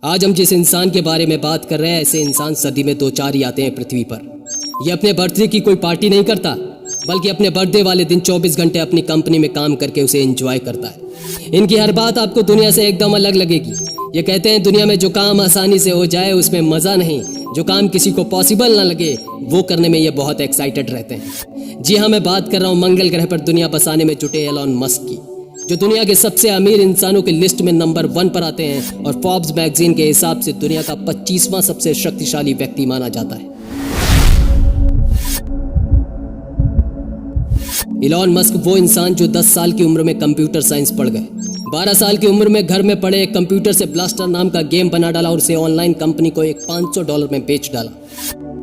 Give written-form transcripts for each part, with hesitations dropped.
आज हम जिस इंसान के बारे में बात कर रहे हैं, ऐसे इंसान सदी में 2-4 ही आते हैं पृथ्वी पर। ये अपने बर्थडे की कोई पार्टी नहीं करता, बल्कि अपने बर्थडे वाले दिन 24 घंटे अपनी कंपनी में काम करके उसे एंजॉय करता है। इनकी हर बात आपको दुनिया से एकदम अलग लगेगी। ये कहते हैं दुनिया में जो काम आसानी से हो जाए उसमें मज़ा नहीं, जो काम किसी को पॉसिबल ना लगे वो करने में ये बहुत एक्साइटेड रहते हैं। जी हाँ, मैं बात कर रहा हूँ मंगल ग्रह पर दुनिया बसाने में जुटे एलॉन मस्क की, जो दुनिया के सबसे अमीर इंसानों की लिस्ट में नंबर 1 पर आते हैं और फोर्ब्स मैगजीन के हिसाब से दुनिया का 25वां सबसे शक्तिशाली व्यक्ति माना जाता है। एलॉन मस्क वो इंसान जो 10 साल की उम्र में कंप्यूटर साइंस पढ़ गए, 12 साल की उम्र में घर में पड़े एक कंप्यूटर से ब्लास्टर नाम का गेम बना डाला और उसे ऑनलाइन कंपनी को एक $500 में बेच डाला।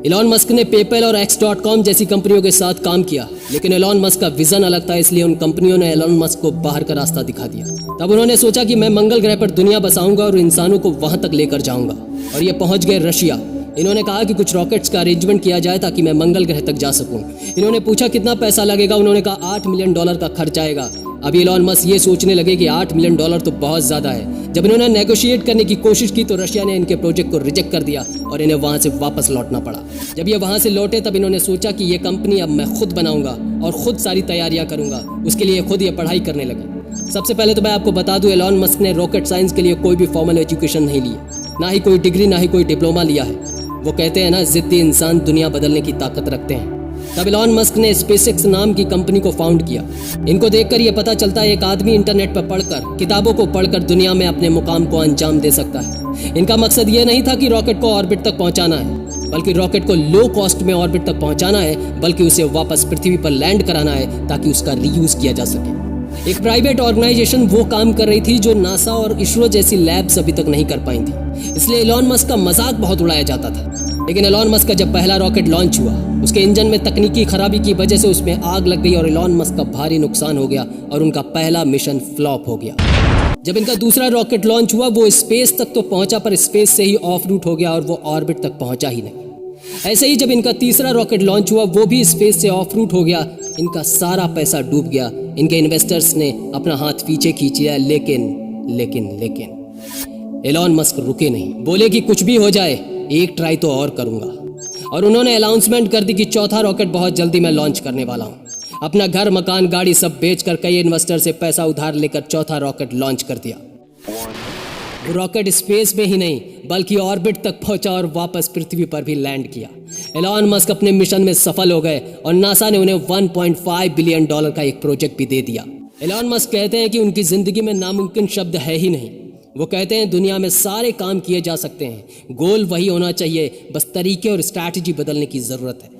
एलॉन मस्क ने पेपैल और X.com जैसी कंपनियों के साथ काम किया, लेकिन एलॉन मस्क का विजन अलग था, इसलिए उन कंपनियों ने एलॉन मस्क को बाहर का रास्ता दिखा दिया। तब उन्होंने सोचा कि मैं मंगल ग्रह पर दुनिया बसाऊंगा और इंसानों को वहां तक लेकर जाऊंगा, और ये पहुंच गए रशिया। इन्होंने कहा कि कुछ रॉकेट्स का अरेंजमेंट किया जाए ताकि मैं मंगल ग्रह तक जा सकूं। इन्होंने पूछा कितना पैसा लगेगा, उन्होंने कहा $8 मिलियन का खर्च आएगा। अभी एलॉन मस्क ये सोचने लगे कि $8 मिलियन तो बहुत ज़्यादा है। जब इन्होंने नेगोशिएट करने की कोशिश की तो रशिया ने इनके प्रोजेक्ट को रिजेक्ट कर दिया और इन्हें वहाँ से वापस लौटना पड़ा। जब ये वहाँ से लौटे तब इन्होंने सोचा कि ये कंपनी अब मैं खुद बनाऊंगा और खुद सारी तैयारियाँ करूंगा। उसके लिए खुद ये पढ़ाई करने लगे। सबसे पहले तो मैं आपको बता दूं, एलॉन मस्क ने रॉकेट साइंस के लिए कोई भी फॉर्मल एजुकेशन नहीं ली, ना ही कोई डिग्री, ना ही कोई डिप्लोमा लिया है। वो कहते हैं ना, जिद्दी इंसान दुनिया बदलने की ताकत रखते हैं। तब एलॉन मस्क ने स्पेसएक्स नाम की कंपनी को फाउंड किया। इनको देखकर ये पता चलता है एक आदमी इंटरनेट पर पढ़कर, किताबों को पढ़कर दुनिया में अपने मुकाम को अंजाम दे सकता है। इनका मकसद ये नहीं था कि रॉकेट को ऑर्बिट तक पहुंचाना है, बल्कि रॉकेट को लो कॉस्ट में ऑर्बिट तक पहुंचाना है, बल्कि उसे वापस पृथ्वी पर लैंड कराना है ताकि उसका रीयूज किया जा सके। एक प्राइवेट ऑर्गेनाइजेशन वो काम कर रही थी जो नासा और इसरो जैसी लैब्स अभी तक नहीं कर पाई थी, इसलिए एलॉन मस्क का मजाक बहुत उड़ाया जाता था। लेकिन एलॉन मस्क का जब पहला रॉकेट लॉन्च हुआ, उसके इंजन में तकनीकी खराबी की वजह से उसमें आग लग गई और एलॉन मस्क का भारी नुकसान हो गया और उनका पहला मिशन फ्लॉप हो गया। जब इनका दूसरा रॉकेट लॉन्च हुआ, वो स्पेस तक तो पहुंचा पर स्पेस से ही ऑफ रूट हो गया और वो ऑर्बिट तक पहुंचा ही नहीं। ऐसे ही जब इनका तीसरा रॉकेट लॉन्च हुआ, वो भी स्पेस से ऑफ रूट हो गया। इनका सारा पैसा डूब गया। इनके इन्वेस्टर्स ने अपना हाथ पीछे खींच लिया। लेकिन एलॉन मस्क रुके नहीं, बोले कि कुछ भी हो जाए, एक ट्राई तो और करूंगा। और उन्होंने अनाउंसमेंट कर दी कि चौथा रॉकेट बहुत जल्दी मैं लॉन्च करने वाला हूं। अपना घर, मकान, गाड़ी सब बेचकर कई इन्वेस्टर से पैसा उधार लेकर चौथा रॉकेट लॉन्च कर दिया। वो रॉकेट स्पेस में ही नहीं बल्कि ऑर्बिट तक पहुंचा और वापस पृथ्वी पर भी लैंड किया। एलॉन मस्क अपने मिशन में सफल हो गए और नासा ने उन्हें $1.5 बिलियन का एक प्रोजेक्ट भी दे दिया। एलॉन मस्क कहते हैं कि उनकी जिंदगी में नामुमकिन शब्द है ही नहीं। वो कहते हैं दुनिया में सारे काम किए जा सकते हैं, गोल वही होना चाहिए, बस तरीके और स्ट्रैटेजी बदलने की ज़रूरत है।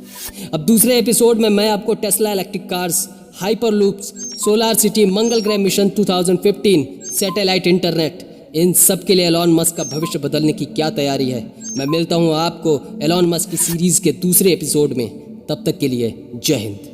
अब दूसरे एपिसोड में मैं आपको Tesla electric cars, hyperloops, solar city, मंगल ग्रह मिशन 2015, सैटेलाइट इंटरनेट, इन सब के लिए एलॉन मस्क का भविष्य बदलने की क्या तैयारी है, मैं मिलता हूँ आपको एलॉन मस्क की सीरीज़ के दूसरे एपिसोड में। तब तक के लिए जय हिंद।